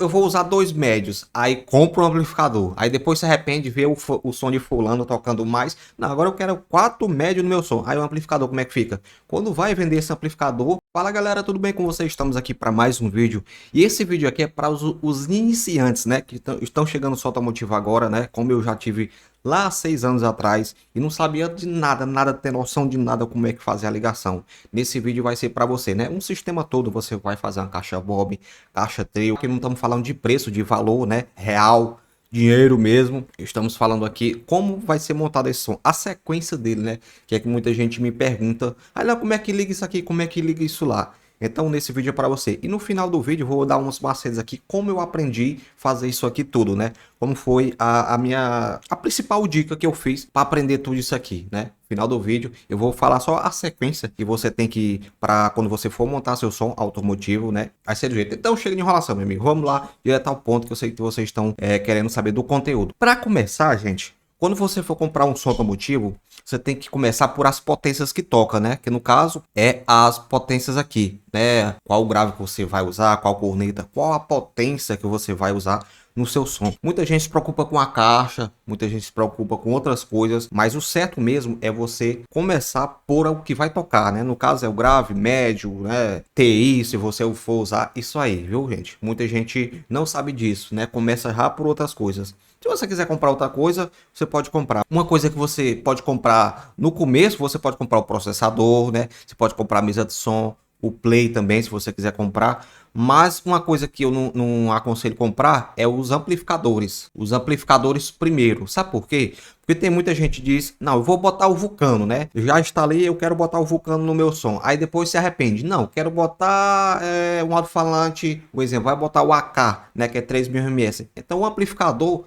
eu vou usar dois médios, aí compra um amplificador, aí depois se arrepende, vê o som de fulano tocando mais, não, agora eu quero quatro médios no meu som, aí o amplificador como é que fica? Quando vai vender esse amplificador, fala galera, tudo bem com vocês? Estamos aqui para mais um vídeo, e esse vídeo aqui é para os iniciantes, né, que estão chegando no Solta Motiva agora, né, como eu já tive lá há 6 anos atrás e não sabia de nada, ter noção de nada como é que fazer a ligação. Nesse vídeo vai ser para você, né? Um sistema todo, você vai fazer uma caixa Bob, caixa Trio, que não estamos falando de preço, de valor, né? Real, dinheiro mesmo. Estamos falando aqui como vai ser montado esse som, a sequência dele, né? Que é que muita gente me pergunta, olha como é que liga isso aqui, como é que liga isso lá. Então nesse vídeo é para você. E no final do vídeo eu vou dar uns macetes aqui, como eu aprendi a fazer isso aqui tudo, né? Como foi a principal dica que eu fiz para aprender tudo isso aqui, né? No final do vídeo eu vou falar só a sequência que você tem que para quando você for montar seu som automotivo, né? Vai ser do jeito. Então chega de enrolação, meu amigo. Vamos lá, direto ao ponto que eu sei que vocês estão querendo saber do conteúdo. Para começar, gente, quando você for comprar um som automotivo, você tem que começar por as potências que toca, né? Que no caso é as potências aqui, né? Qual o grave que você vai usar, qual corneta, qual a potência que você vai usar no seu som. Muita gente se preocupa com a caixa, muita gente se preocupa com outras coisas, mas o certo mesmo é você começar por o que vai tocar, né? No caso é o grave, médio, né? TI, se você for usar isso aí, viu, gente? Muita gente não sabe disso, né? Começa já por outras coisas. Se você quiser comprar outra coisa, você pode comprar. Uma coisa que você pode comprar no começo, você pode comprar o processador, né? Você pode comprar a mesa de som, o play também, se você quiser comprar. Mas uma coisa que eu não aconselho comprar é os amplificadores. Os amplificadores primeiro. Sabe por quê? Porque tem muita gente que diz, não, eu vou botar o Vulcano, né? Eu já instalei, eu quero botar o Vulcano no meu som. Aí depois se arrepende. Não, quero botar um alto-falante, por exemplo, vai botar o AK, né? Que é 3000 ms. Então o amplificador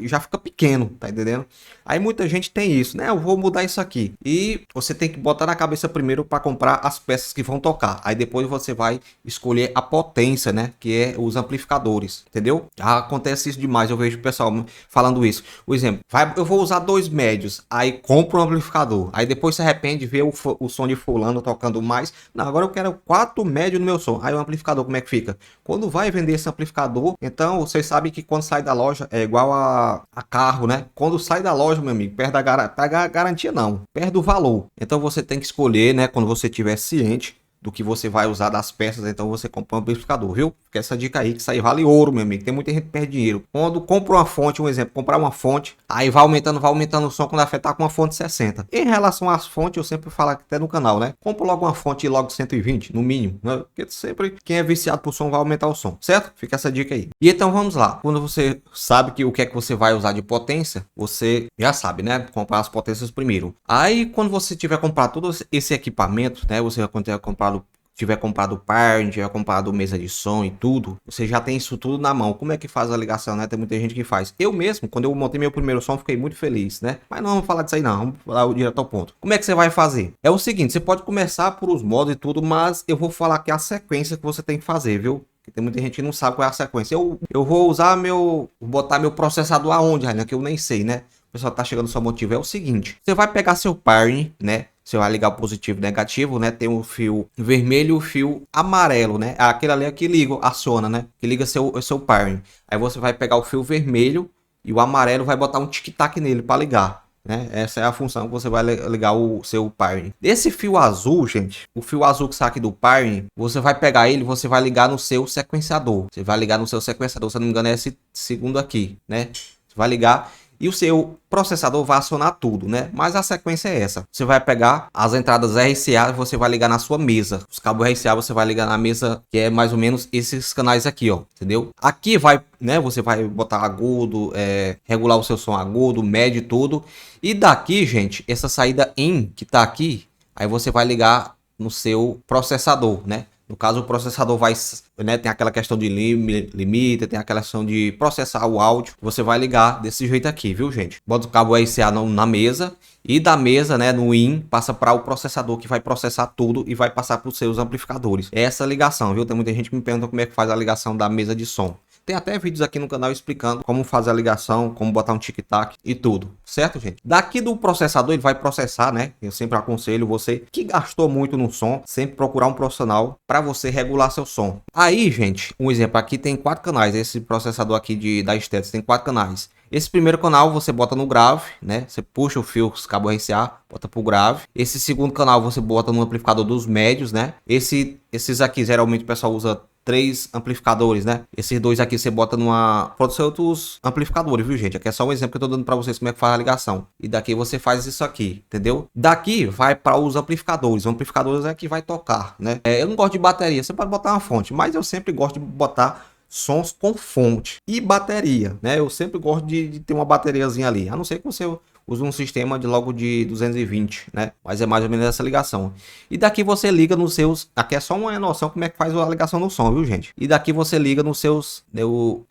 já fica pequeno, tá entendendo? Aí muita gente tem isso, né? Eu vou mudar isso aqui. E você tem que botar na cabeça primeiro para comprar as peças que vão tocar. Aí depois você vai escolher a potência, né? Que é os amplificadores, entendeu? Já acontece isso demais, eu vejo o pessoal falando isso. Por exemplo, eu vou usar dois médios, aí compra um amplificador. Aí depois se arrepende, vê o som de fulano tocando mais. Não, agora eu quero quatro médios no meu som. Aí o amplificador como é que fica? Quando vai vender esse amplificador, então vocês sabem que quando sai da loja é igual a carro, né? Quando sai da loja, meu amigo, perde a garantia não, perde o valor. Então você tem que escolher, né? Quando você estiver ciente do que você vai usar das peças, então você compra um amplificador, viu? Porque essa dica aí que isso aí vale ouro, meu amigo. Tem muita gente que perde dinheiro. Quando compra uma fonte, um exemplo, comprar uma fonte, aí vai aumentando o som quando afetar com uma fonte 60. Em relação às fontes, eu sempre falo até no canal, né? Compra logo uma fonte logo 120, no mínimo, né? Porque sempre quem é viciado por som vai aumentar o som, certo? Fica essa dica aí. E então vamos lá. Quando você sabe que o que é que você vai usar de potência, você já sabe, né? Comprar as potências primeiro. Aí quando você tiver comprado todo esse equipamento, né? Você vai ter comprado tiver comprado par, tiver comprado mesa de som e tudo, você já tem isso tudo na mão. Como é que faz a ligação, né? Tem muita gente que faz. Eu mesmo, quando eu montei meu primeiro som, fiquei muito feliz, né? Mas não vamos falar disso aí não, vamos falar direto ao ponto. Como é que você vai fazer? É o seguinte, você pode começar por os modos e tudo, mas eu vou falar aqui a sequência que você tem que fazer, viu? Porque tem muita gente que não sabe qual é a sequência. Eu vou usar botar meu processador aonde, Rainer? Que eu nem sei, né? O pessoal tá chegando no seu motivo. É o seguinte, você vai pegar seu par, né? Você vai ligar o positivo e negativo, né? Tem o fio vermelho e o fio amarelo, né? Aquele ali é que liga, aciona, né? Que liga seu pairing. Aí você vai pegar o fio vermelho e o amarelo vai botar um tic-tac nele para ligar, né? Essa é a função que você vai ligar o seu pairing. Esse fio azul, gente, o fio azul que sai aqui do pairing, você vai pegar ele, você vai ligar no seu sequenciador. Você vai ligar no seu sequenciador, se não me engano é esse segundo aqui, né? Você vai ligar e o seu processador vai acionar tudo, né? Mas a sequência é essa. Você vai pegar as entradas RCA e você vai ligar na sua mesa. Os cabos RCA você vai ligar na mesa, que é mais ou menos esses canais aqui, ó. Entendeu? Aqui vai, né? Você vai botar agudo, regular o seu som agudo, médio e tudo. E daqui, gente, essa saída in que tá aqui, aí você vai ligar no seu processador, né? No caso, o processador vai, né, tem aquela questão de limite, tem aquela questão de processar o áudio. Você vai ligar desse jeito aqui, viu, gente? Bota o cabo RCA na mesa e da mesa, né, no in, passa para o processador que vai processar tudo e vai passar para os seus amplificadores. É essa ligação, viu? Tem muita gente que me pergunta como é que faz a ligação da mesa de som. Tem até vídeos aqui no canal explicando como fazer a ligação, como botar um tic-tac e tudo, certo, gente? Daqui do processador ele vai processar, né? Eu sempre aconselho você que gastou muito no som, sempre procurar um profissional para você regular seu som. Aí, gente, um exemplo, aqui tem 4 canais, esse processador aqui da Status tem 4 canais. Esse primeiro canal você bota no grave, né? Você puxa o fio, os cabos RCA, bota pro grave. Esse segundo canal você bota no amplificador dos médios, né? Esses aqui geralmente o pessoal usa 3 amplificadores, né? Esses 2 aqui você bota numa... Pode ser outros amplificadores, viu, gente? Aqui é só um exemplo que eu tô dando pra vocês como é que faz a ligação. E daqui você faz isso aqui, entendeu? Daqui vai para os amplificadores. Os amplificadores é que vai tocar, né? Eu não gosto de bateria, você pode botar uma fonte, mas eu sempre gosto de botar sons com fonte e bateria, né? Eu sempre gosto de ter uma bateriazinha ali, a não ser que você use um sistema de logo de 220, né? Mas é mais ou menos essa ligação. E daqui você liga nos seus... Aqui é só uma noção como é que faz a ligação no som, viu, gente? E daqui você liga nos seus...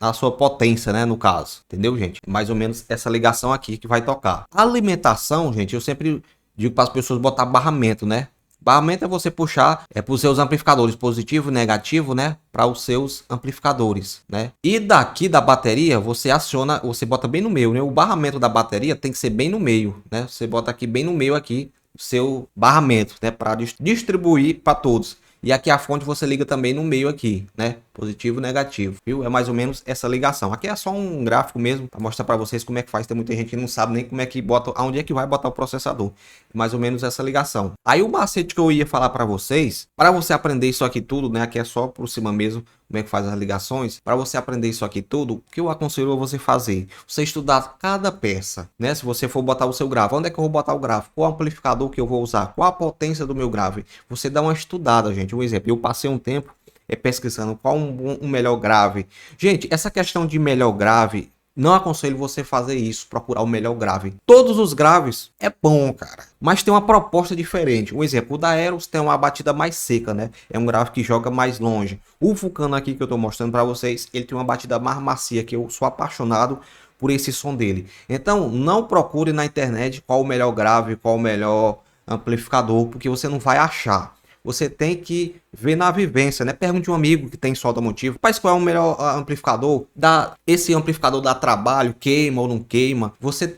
a sua potência, né? No caso, entendeu, gente? Mais ou menos essa ligação aqui que vai tocar. A alimentação, gente, eu sempre digo para as pessoas botar barramento, né? Barramento é você puxar para os seus amplificadores positivo e negativo, né? Para os seus amplificadores, né? E daqui da bateria você aciona, você bota bem no meio, né? O barramento da bateria tem que ser bem no meio, né? Você bota aqui bem no meio aqui o seu barramento, né? Para distribuir para todos. E aqui a fonte você liga também no meio aqui, né? Positivo e negativo, viu? É mais ou menos essa ligação. Aqui é só um gráfico mesmo para mostrar para vocês como é que faz. Tem muita gente que não sabe nem como é que bota, aonde é que vai botar o processador. Mais ou menos essa ligação. Aí o macete que eu ia falar para vocês, para você aprender isso aqui tudo, né? Aqui é só por cima mesmo como é que faz as ligações. Para você aprender isso aqui tudo, o que eu aconselho a você fazer? Você estudar cada peça, né? Se você for botar o seu grave, onde é que eu vou botar o grave? Qual amplificador que eu vou usar? Qual a potência do meu grave? Você dá uma estudada, gente. Um exemplo, eu passei um tempo pesquisando qual um melhor grave. Gente, essa questão de melhor grave, não aconselho você fazer isso, procurar o melhor grave. Todos os graves é bom, cara, mas tem uma proposta diferente. Um exemplo, o da Eros tem uma batida mais seca, né? É um grave que joga mais longe. O Vulcano aqui que eu tô mostrando para vocês, ele tem uma batida mais macia, que eu sou apaixonado por esse som dele. Então, não procure na internet qual o melhor grave, qual o melhor amplificador, porque você não vai achar. Você tem que ver na vivência, né? Pergunte um amigo que tem solda motivo. Mas qual é o melhor amplificador? Esse amplificador dá trabalho, queima ou não queima?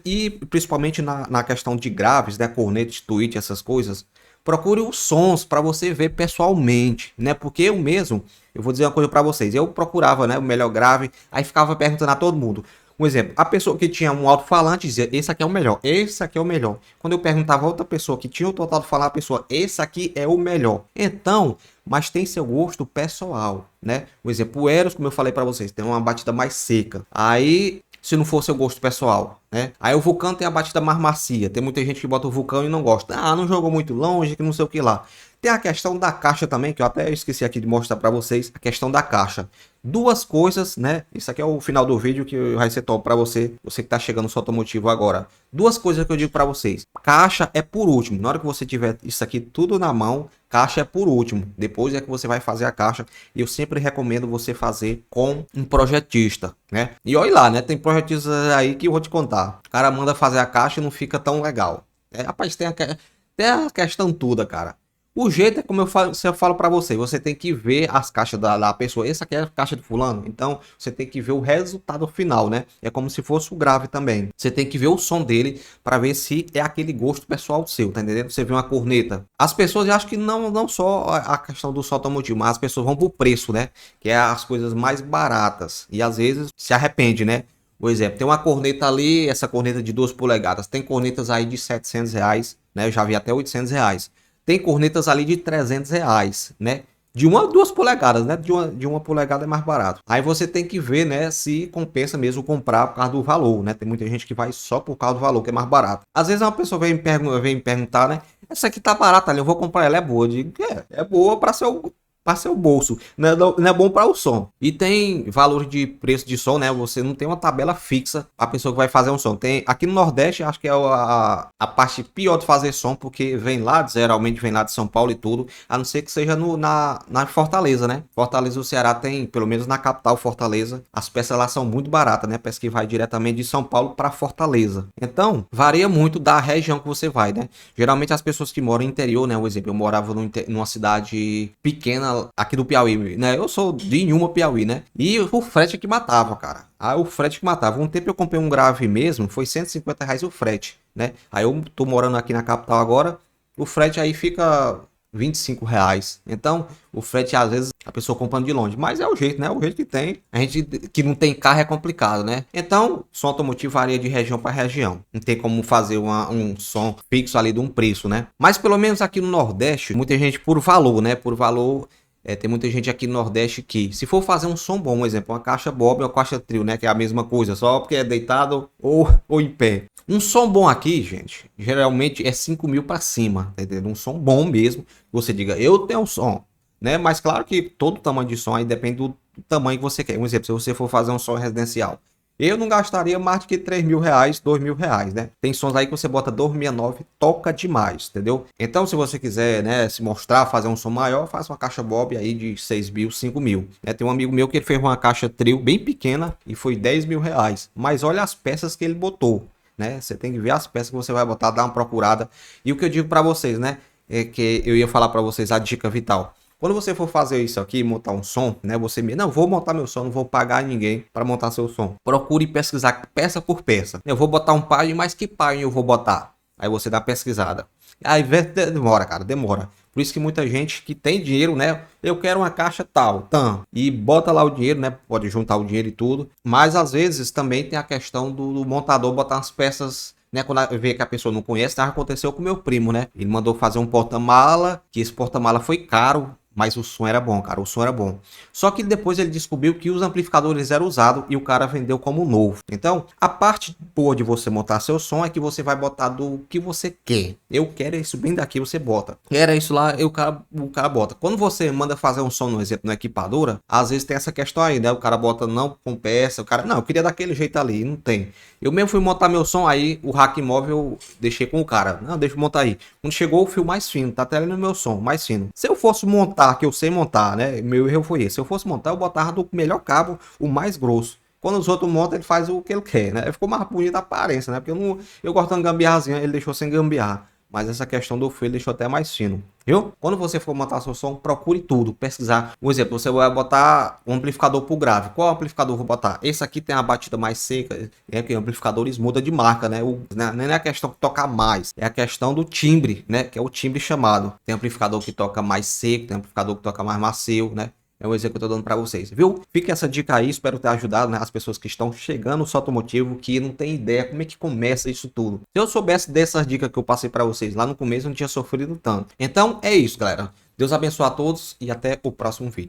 E principalmente na questão de graves, né? Cornetes, tweet, essas coisas. Procure os sons para você ver pessoalmente, né? Porque eu mesmo, eu vou dizer uma coisa para vocês. Eu procurava, né? O melhor grave, aí ficava perguntando a todo mundo. Um exemplo, a pessoa que tinha um alto-falante dizia, esse aqui é o melhor, esse aqui é o melhor. Quando eu perguntava a outra pessoa que tinha outro alto-falante, a pessoa, esse aqui é o melhor. Então, mas tem seu gosto pessoal, né? Um exemplo, o Eros, como eu falei para vocês, tem uma batida mais seca. Aí, se não for seu gosto pessoal, né? Aí o Vulcão tem a batida mais macia. Tem muita gente que bota o Vulcão e não gosta. Ah, não jogou muito longe, que não sei o que lá. Tem a questão da caixa também, que eu até esqueci aqui de mostrar para vocês, a questão da caixa. Duas coisas, né? Isso aqui é o final do vídeo que vai ser top para você, você que tá chegando no seu automotivo agora. Duas coisas que eu digo para vocês. Caixa é por último. Na hora que você tiver isso aqui tudo na mão, caixa é por último. Depois é que você vai fazer a caixa. E eu sempre recomendo você fazer com um projetista, né? E olha lá, né? Tem projetistas aí que eu vou te contar. O cara manda fazer a caixa e não fica tão legal. Rapaz, tem a questão toda, cara. O jeito é como eu falo para você, você tem que ver as caixas da pessoa. Essa aqui é a caixa de fulano, então você tem que ver o resultado final, né? É como se fosse o grave também. Você tem que ver o som dele para ver se é aquele gosto pessoal seu, tá entendendo? Você vê uma corneta. As pessoas acham que não só a questão do som automotivo, mas as pessoas vão pro preço, né? Que é as coisas mais baratas. E às vezes se arrepende, né? Por exemplo, tem uma corneta ali, essa corneta de 2 polegadas. Tem cornetas aí de R$700, né? Eu já vi até R$800. Tem cornetas ali de R$300, né? De 1 a 2 polegadas, né? De uma polegada é mais barato. Aí você tem que ver, né? Se compensa mesmo comprar por causa do valor, né? Tem muita gente que vai só por causa do valor, que é mais barato. Às vezes uma pessoa vem me perguntar, né? Essa aqui tá barata ali, eu vou comprar ela, é boa. Eu digo, é boa para seu bolso, não é bom para o som. E tem valor de preço de som, né? Você não tem uma tabela fixa a pessoa que vai fazer um som. Tem aqui no Nordeste, acho que é a parte pior de fazer som, porque geralmente vem lá de São Paulo e tudo, a não ser que seja na Fortaleza, né? Fortaleza do Ceará tem, pelo menos na capital Fortaleza, as peças lá são muito baratas, né? Peça que vai diretamente de São Paulo para Fortaleza. Então, varia muito da região que você vai, né? Geralmente as pessoas que moram no interior, né? Um exemplo, eu morava numa cidade pequena aqui do Piauí, né? Eu sou de Inhuma, Piauí, né? E o frete que matava, cara. Aí o frete que matava. Um tempo eu comprei um grave mesmo, foi R$ 150 o frete, né? Aí eu tô morando aqui na capital agora, o frete aí fica R$ 25. Então, o frete, às vezes, a pessoa comprando de longe. Mas é o jeito, né? O jeito que tem. A gente que não tem carro é complicado, né? Então, som automotivo varia de região para região. Não tem como fazer um som fixo ali de um preço, né? Mas pelo menos aqui no Nordeste, muita gente por valor, né? Por valor. Tem muita gente aqui no Nordeste que, se for fazer um som bom, um exemplo, uma caixa Bob ou uma caixa trio, né? Que é a mesma coisa, só porque é deitado ou em pé. Um som bom aqui, gente, geralmente é 5 mil para cima, tá entendendo? Um som bom mesmo. Você diga, eu tenho um som, né? Mas claro que todo tamanho de som aí depende do tamanho que você quer. Um exemplo, se você for fazer um som residencial, eu não gastaria mais do que R$ 3.000, R$ 2.000, né? Tem sons aí que você bota 269, toca demais, entendeu? Então, se você quiser, né, se mostrar, fazer um som maior, faça uma caixa Bob aí de 6 mil, 5 mil. Tem um amigo meu que ele fez uma caixa trio bem pequena e foi R$ 10.000. Mas olha as peças que ele botou, né? Você tem que ver as peças que você vai botar, dar uma procurada. E o que eu digo para vocês, né? É que eu ia falar para vocês a dica vital. Quando você for fazer isso aqui, montar um som, né? Você me, não, vou montar meu som, não vou pagar ninguém para montar seu som. Procure pesquisar peça por peça. Eu vou botar um pai, mas que pai eu vou botar? Aí você dá pesquisada. Aí demora, cara, demora. Por isso que muita gente que tem dinheiro, né? Eu quero uma caixa tal, e bota lá o dinheiro, né? Pode juntar o dinheiro e tudo. Mas às vezes também tem a questão do montador botar as peças, né, quando vê que a pessoa não conhece, tá? Aconteceu com meu primo, né? Ele mandou fazer um porta-mala, que esse porta-mala foi caro, mas o som era bom, cara, o som era bom. Só que depois ele descobriu que os amplificadores eram usados e o cara vendeu como novo. Então, a parte boa de você montar seu som é que você vai botar do que você quer. Eu quero isso bem daqui, você bota. Era isso lá, o cara bota. Quando você manda fazer um som, no exemplo, na equipadora, às vezes tem essa questão aí, né? O cara bota não com peça, o cara, não, eu queria daquele jeito ali, não tem. Eu mesmo fui montar meu som aí, o rack móvel deixei com o cara. Não, deixa eu montar aí. Quando chegou o fio mais fino, tá até ali no meu som, mais fino. Se eu fosse montar, que eu sei montar, né? Meu erro foi esse. Se eu fosse montar, eu botava do melhor cabo, o mais grosso. Quando os outros montam, ele faz o que ele quer, né? Ficou mais bonita a aparência, né? Porque eu gosto de gambiarrazinha, ele deixou sem gambiarra. Mas essa questão do fio ele deixou até mais fino. Viu? Quando você for montar seu som, procure tudo, pesquisar. Por exemplo, você vai botar um amplificador pro grave. Qual amplificador eu vou botar? Esse aqui tem a batida mais seca. É que amplificadores mudam de marca, né? Não é a questão de tocar mais, é a questão do timbre, né? Que é o timbre chamado. Tem amplificador que toca mais seco, tem amplificador que toca mais macio, né? É um exemplo que eu tô dando para vocês, viu? Fica essa dica aí, espero ter ajudado, né, as pessoas que estão chegando no automotivo, que não tem ideia como é que começa isso tudo. Se eu soubesse dessas dicas que eu passei para vocês lá no começo, eu não tinha sofrido tanto. Então é isso, galera. Deus abençoe a todos e até o próximo vídeo.